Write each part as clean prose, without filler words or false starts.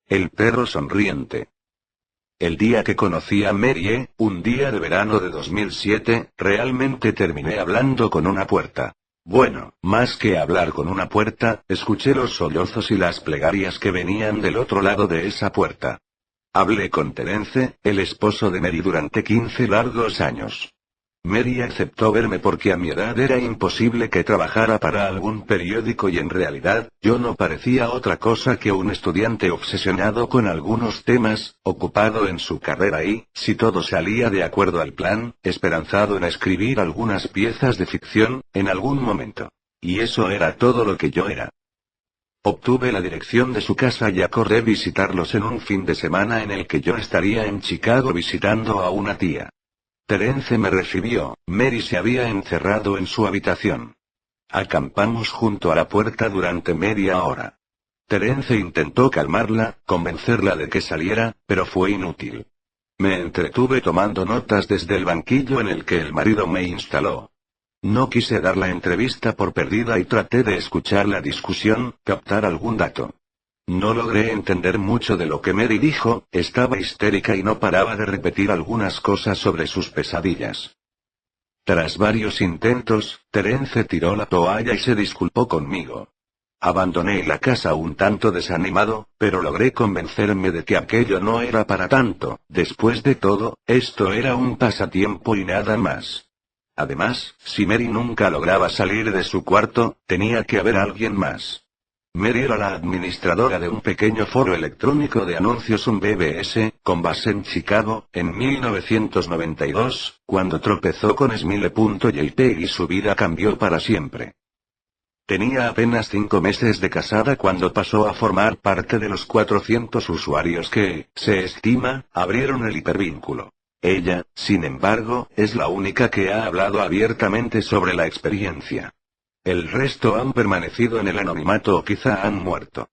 El perro sonriente. El día que conocí a Mary, un día de verano de 2007, realmente terminé hablando con una puerta. Bueno, más que hablar con una puerta, escuché los sollozos y las plegarias que venían del otro lado de esa puerta. Hablé con Terence, el esposo de Mary, durante 15 largos años. Mary aceptó verme porque a mi edad era imposible que trabajara para algún periódico y en realidad, yo no parecía otra cosa que un estudiante obsesionado con algunos temas, ocupado en su carrera y, si todo salía de acuerdo al plan, esperanzado en escribir algunas piezas de ficción, en algún momento. Y eso era todo lo que yo era. Obtuve la dirección de su casa y acordé visitarlos en un fin de semana en el que yo estaría en Chicago visitando a una tía. Terence me recibió. Mary se había encerrado en su habitación. Acampamos junto a la puerta durante media hora. Terence intentó calmarla, convencerla de que saliera, pero fue inútil. Me entretuve tomando notas desde el banquillo en el que el marido me instaló. No quise dar la entrevista por perdida y traté de escuchar la discusión, captar algún dato. No logré entender mucho de lo que Mary dijo, estaba histérica y no paraba de repetir algunas cosas sobre sus pesadillas. Tras varios intentos, Terence tiró la toalla y se disculpó conmigo. Abandoné la casa un tanto desanimado, pero logré convencerme de que aquello no era para tanto. Después de todo, esto era un pasatiempo y nada más. Además, si Mary nunca lograba salir de su cuarto, tenía que haber alguien más. Mary era la administradora de un pequeño foro electrónico de anuncios, un BBS, con base en Chicago, en 1992, cuando tropezó con Smile.jpg y su vida cambió para siempre. Tenía apenas 5 meses de casada cuando pasó a formar parte de los 400 usuarios que, se estima, abrieron el hipervínculo. Ella, sin embargo, es la única que ha hablado abiertamente sobre la experiencia. El resto han permanecido en el anonimato o quizá han muerto.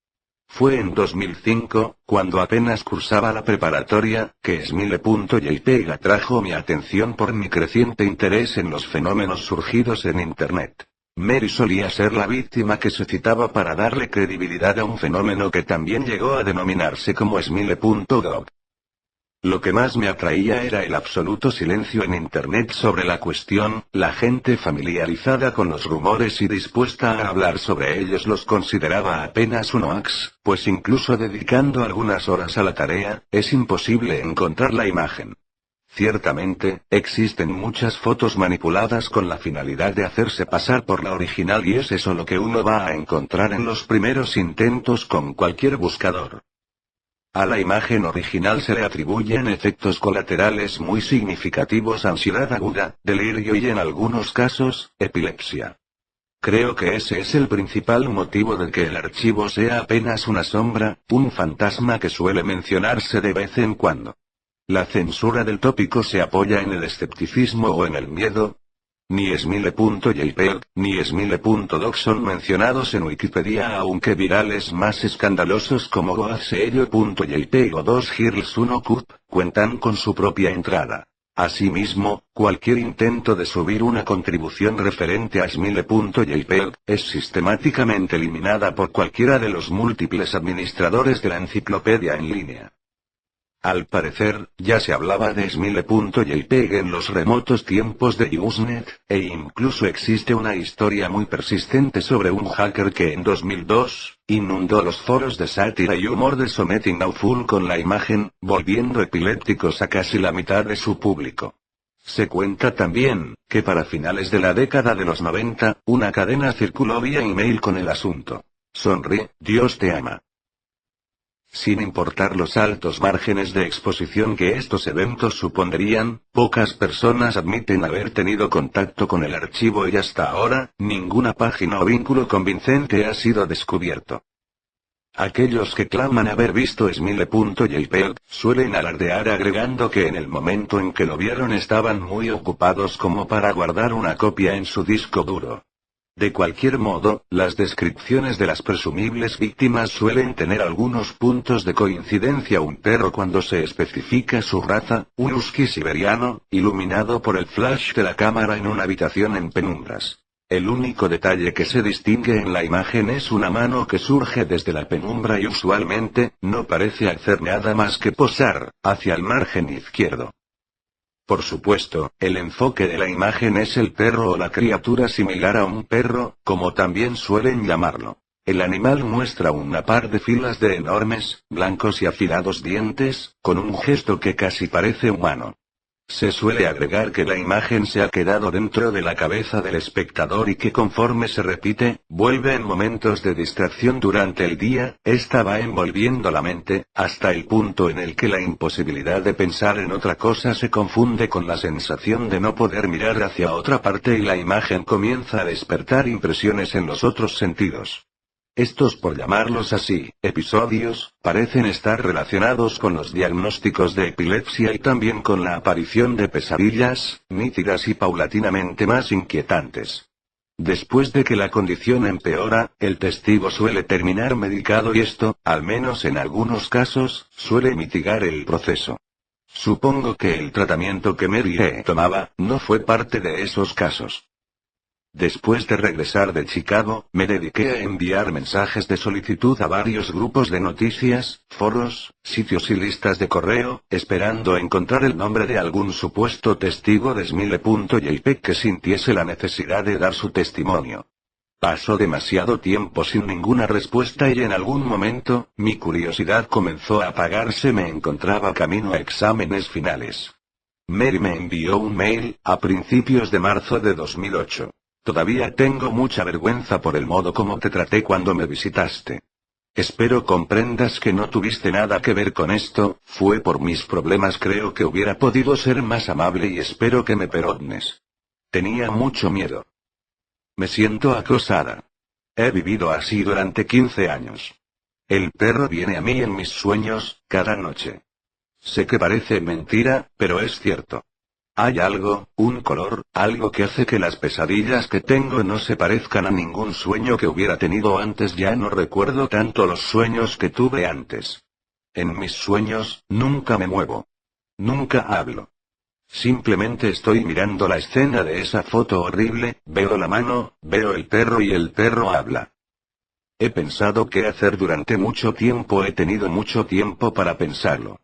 Fue en 2005, cuando apenas cursaba la preparatoria, que Smile.jpg atrajo mi atención por mi creciente interés en los fenómenos surgidos en Internet. Mary solía ser la víctima que se citaba para darle credibilidad a un fenómeno que también llegó a denominarse como Smile.gov. Lo que más me atraía era el absoluto silencio en Internet sobre la cuestión, la gente familiarizada con los rumores y dispuesta a hablar sobre ellos los consideraba apenas un hoax, pues incluso dedicando algunas horas a la tarea, es imposible encontrar la imagen. Ciertamente, existen muchas fotos manipuladas con la finalidad de hacerse pasar por la original y es eso lo que uno va a encontrar en los primeros intentos con cualquier buscador. A la imagen original se le atribuyen efectos colaterales muy significativos: ansiedad aguda, delirio y en algunos casos, epilepsia. Creo que ese es el principal motivo de que el archivo sea apenas una sombra, un fantasma que suele mencionarse de vez en cuando. La censura del tópico se apoya en el escepticismo o en el miedo. Ni Smile.jpg, ni Smile.doc son mencionados en Wikipedia, aunque virales más escandalosos como goasello.jpg o 2girls1cup, cuentan con su propia entrada. Asimismo, cualquier intento de subir una contribución referente a Smile.jpg, es sistemáticamente eliminada por cualquiera de los múltiples administradores de la enciclopedia en línea. Al parecer, ya se hablaba de Smile.jpg en los remotos tiempos de Usenet, e incluso existe una historia muy persistente sobre un hacker que en 2002, inundó los foros de sátira y humor de Something Awful con la imagen, volviendo epilépticos a casi la mitad de su público. Se cuenta también, que para finales de la década de los 90, una cadena circuló vía email con el asunto. Sonríe, Dios te ama. Sin importar los altos márgenes de exposición que estos eventos supondrían, pocas personas admiten haber tenido contacto con el archivo y hasta ahora, ninguna página o vínculo convincente ha sido descubierto. Aquellos que claman haber visto Smile.jpg, suelen alardear agregando que en el momento en que lo vieron estaban muy ocupados como para guardar una copia en su disco duro. De cualquier modo, las descripciones de las presumibles víctimas suelen tener algunos puntos de coincidencia. Un perro cuando se especifica su raza, un husky siberiano, iluminado por el flash de la cámara en una habitación en penumbras. El único detalle que se distingue en la imagen es una mano que surge desde la penumbra y usualmente, no parece hacer nada más que posar, hacia el margen izquierdo. Por supuesto, el enfoque de la imagen es el perro o la criatura similar a un perro, como también suelen llamarlo. El animal muestra una par de filas de enormes, blancos y afilados dientes, con un gesto que casi parece humano. Se suele agregar que la imagen se ha quedado dentro de la cabeza del espectador y que conforme se repite, vuelve en momentos de distracción durante el día, esta va envolviendo la mente, hasta el punto en el que la imposibilidad de pensar en otra cosa se confunde con la sensación de no poder mirar hacia otra parte y la imagen comienza a despertar impresiones en los otros sentidos. Estos, por llamarlos así, episodios, parecen estar relacionados con los diagnósticos de epilepsia y también con la aparición de pesadillas, nítidas y paulatinamente más inquietantes. Después de que la condición empeora, el testigo suele terminar medicado y esto, al menos en algunos casos, suele mitigar el proceso. Supongo que el tratamiento que Mary tomaba, no fue parte de esos casos. Después de regresar de Chicago, me dediqué a enviar mensajes de solicitud a varios grupos de noticias, foros, sitios y listas de correo, esperando encontrar el nombre de algún supuesto testigo de Smile.jpg que sintiese la necesidad de dar su testimonio. Pasó demasiado tiempo sin ninguna respuesta y en algún momento, mi curiosidad comenzó a apagarse. Me encontraba camino a exámenes finales. Mary me envió un mail, a principios de marzo de 2008. Todavía tengo mucha vergüenza por el modo como te traté cuando me visitaste. Espero comprendas que no tuviste nada que ver con esto, fue por mis problemas. Creo que hubiera podido ser más amable y espero que me perdones. Tenía mucho miedo. Me siento acosada. He vivido así durante 15 años. El perro viene a mí en mis sueños, cada noche. Sé que parece mentira, pero es cierto. Hay algo, un color, algo que hace que las pesadillas que tengo no se parezcan a ningún sueño que hubiera tenido antes. Ya no recuerdo tanto los sueños que tuve antes. En mis sueños, nunca me muevo. Nunca hablo. Simplemente estoy mirando la escena de esa foto horrible, veo la mano, veo el perro y el perro habla. He pensado qué hacer durante mucho tiempo, he tenido mucho tiempo para pensarlo.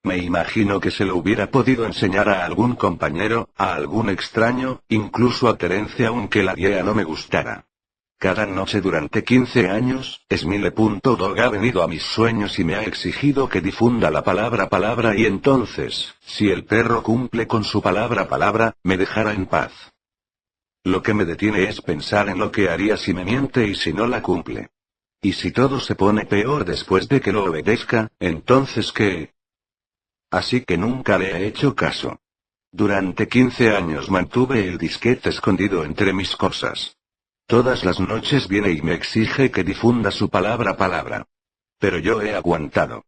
Me imagino que se lo hubiera podido enseñar a algún compañero, a algún extraño, incluso a Terence aunque la idea no me gustara. Cada noche durante 15 años, Smile.dog ha venido a mis sueños y me ha exigido que difunda la palabra y entonces, si el perro cumple con su palabra, me dejará en paz. Lo que me detiene es pensar en lo que haría si me miente y si no la cumple. Y si todo se pone peor después de que lo obedezca, entonces ¿qué? Así que nunca le he hecho caso. Durante 15 años mantuve el disquete escondido entre mis cosas. Todas las noches viene y me exige que difunda su palabra. Pero yo he aguantado.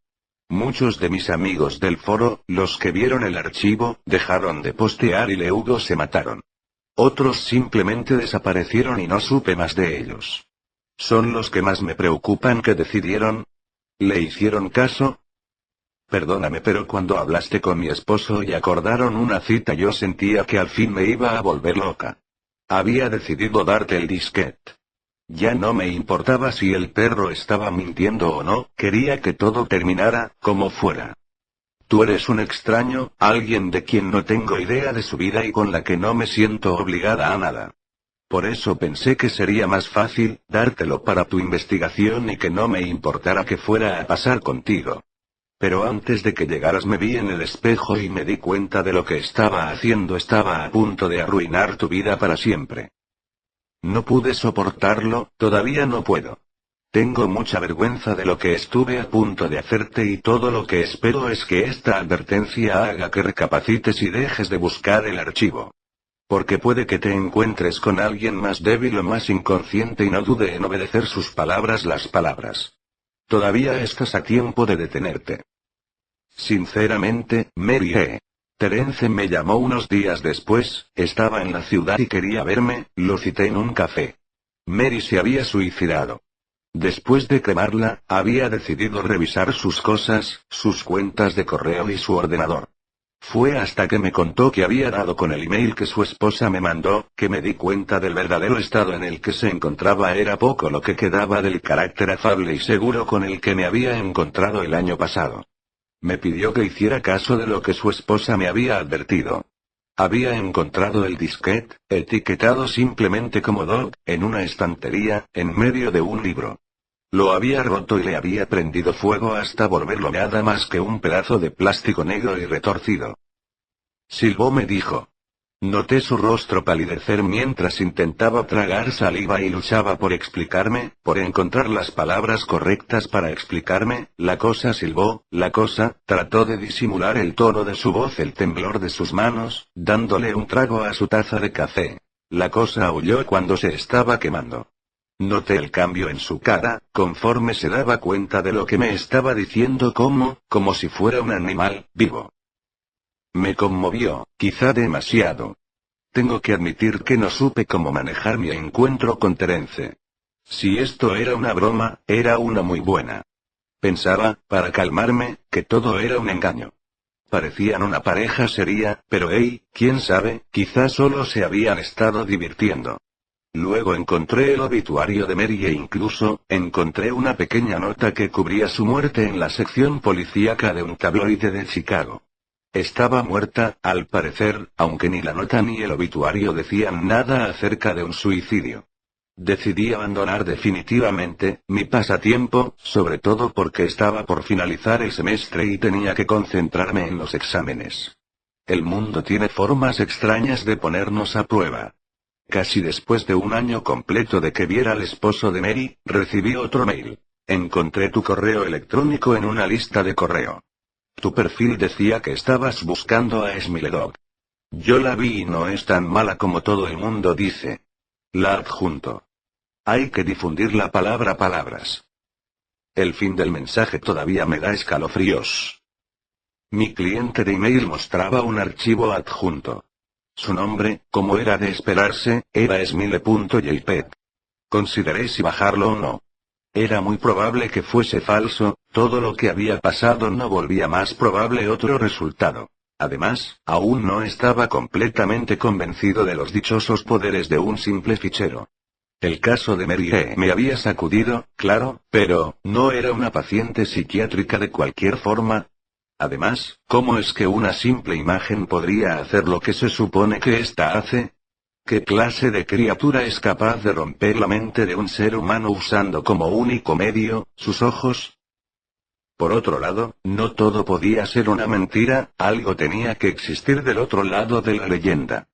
Muchos de mis amigos del foro, los que vieron el archivo, dejaron de postear y luego se mataron. Otros simplemente desaparecieron y no supe más de ellos. Son los que más me preocupan. ¿Qué decidieron? ¿Le hicieron caso? Perdóname, pero cuando hablaste con mi esposo y acordaron una cita yo sentía que al fin me iba a volver loca. Había decidido darte el disquete. Ya no me importaba si el perro estaba mintiendo o no, quería que todo terminara, como fuera. Tú eres un extraño, alguien de quien no tengo idea de su vida y con la que no me siento obligada a nada. Por eso pensé que sería más fácil, dártelo para tu investigación y que no me importara que fuera a pasar contigo. Pero antes de que llegaras me vi en el espejo y me di cuenta de lo que estaba haciendo. Estaba a punto de arruinar tu vida para siempre. No pude soportarlo, todavía no puedo. Tengo mucha vergüenza de lo que estuve a punto de hacerte y todo lo que espero es que esta advertencia haga que recapacites y dejes de buscar el archivo. Porque puede que te encuentres con alguien más débil o más inconsciente y no dude en obedecer sus palabras. Las palabras. Todavía estás a tiempo de detenerte. Sinceramente, Mary Terence me llamó unos días después, estaba en la ciudad y quería verme, lo cité en un café. Mary se había suicidado. Después de cremarla, había decidido revisar sus cosas, sus cuentas de correo y su ordenador. Fue hasta que me contó que había dado con el email que su esposa me mandó, que me di cuenta del verdadero estado en el que se encontraba. Era poco lo que quedaba del carácter afable y seguro con el que me había encontrado el año pasado. Me pidió que hiciera caso de lo que su esposa me había advertido. Había encontrado el disquete, etiquetado simplemente como Dog, en una estantería, en medio de un libro. Lo había roto y le había prendido fuego hasta volverlo nada más que un pedazo de plástico negro y retorcido. Silbó, me dijo. Noté su rostro palidecer mientras intentaba tragar saliva y luchaba por explicarme, por encontrar las palabras correctas para explicarme. La cosa, silbó, la cosa. Trató de disimular el tono de su voz, el temblor de sus manos, dándole un trago a su taza de café. La cosa aulló cuando se estaba quemando. Noté el cambio en su cara, conforme se daba cuenta de lo que me estaba diciendo, como si fuera un animal vivo. Me conmovió, quizá demasiado. Tengo que admitir que no supe cómo manejar mi encuentro con Terence. Si esto era una broma, era una muy buena. Pensaba, para calmarme, que todo era un engaño. Parecían una pareja seria, pero quién sabe, quizá solo se habían estado divirtiendo. Luego encontré el obituario de Mary e incluso, encontré una pequeña nota que cubría su muerte en la sección policíaca de un tabloide de Chicago. Estaba muerta, al parecer, aunque ni la nota ni el obituario decían nada acerca de un suicidio. Decidí abandonar definitivamente mi pasatiempo, sobre todo porque estaba por finalizar el semestre y tenía que concentrarme en los exámenes. El mundo tiene formas extrañas de ponernos a prueba. Casi después de un año completo de que viera al esposo de Mary, recibí otro mail. Encontré tu correo electrónico en una lista de correo. Tu perfil decía que estabas buscando a Smiledog. Yo la vi y no es tan mala como todo el mundo dice. La adjunto. Hay que difundir la palabra palabras. El fin del mensaje todavía me da escalofríos. Mi cliente de email mostraba un archivo adjunto. Su nombre, como era de esperarse, era smile.jpg. Consideré si bajarlo o no. Era muy probable que fuese falso, todo lo que había pasado no volvía más probable otro resultado. Además, aún no estaba completamente convencido de los dichosos poderes de un simple fichero. El caso de Mary me había sacudido, claro, pero, ¿no era una paciente psiquiátrica de cualquier forma? Además, ¿cómo es que una simple imagen podría hacer lo que se supone que ésta hace? ¿Qué clase de criatura es capaz de romper la mente de un ser humano usando como único medio, sus ojos? Por otro lado, no todo podía ser una mentira, algo tenía que existir del otro lado de la leyenda.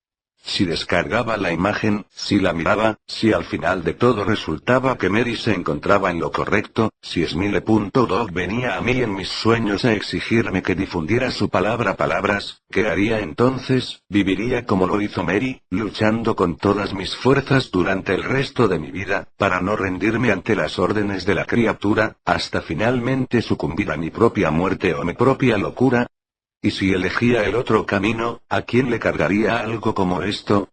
Si descargaba la imagen, si la miraba, si al final de todo resultaba que Mary se encontraba en lo correcto, si Smile.dog venía a mí en mis sueños a exigirme que difundiera su palabra palabras, ¿qué haría entonces? Viviría como lo hizo Mary, luchando con todas mis fuerzas durante el resto de mi vida, para no rendirme ante las órdenes de la criatura, hasta finalmente sucumbir a mi propia muerte o mi propia locura. ¿Y si elegía el otro camino, a quién le cargaría algo como esto?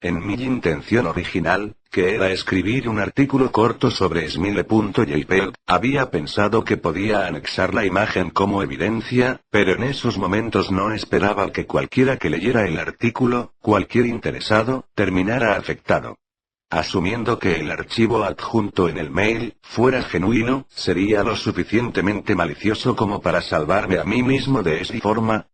En mi intención original, que era escribir un artículo corto sobre Smile.jpg, había pensado que podía anexar la imagen como evidencia, pero en esos momentos no esperaba que cualquiera que leyera el artículo, cualquier interesado, terminara afectado. Asumiendo que el archivo adjunto en el mail fuera genuino, sería lo suficientemente malicioso como para salvarme a mí mismo de esa forma.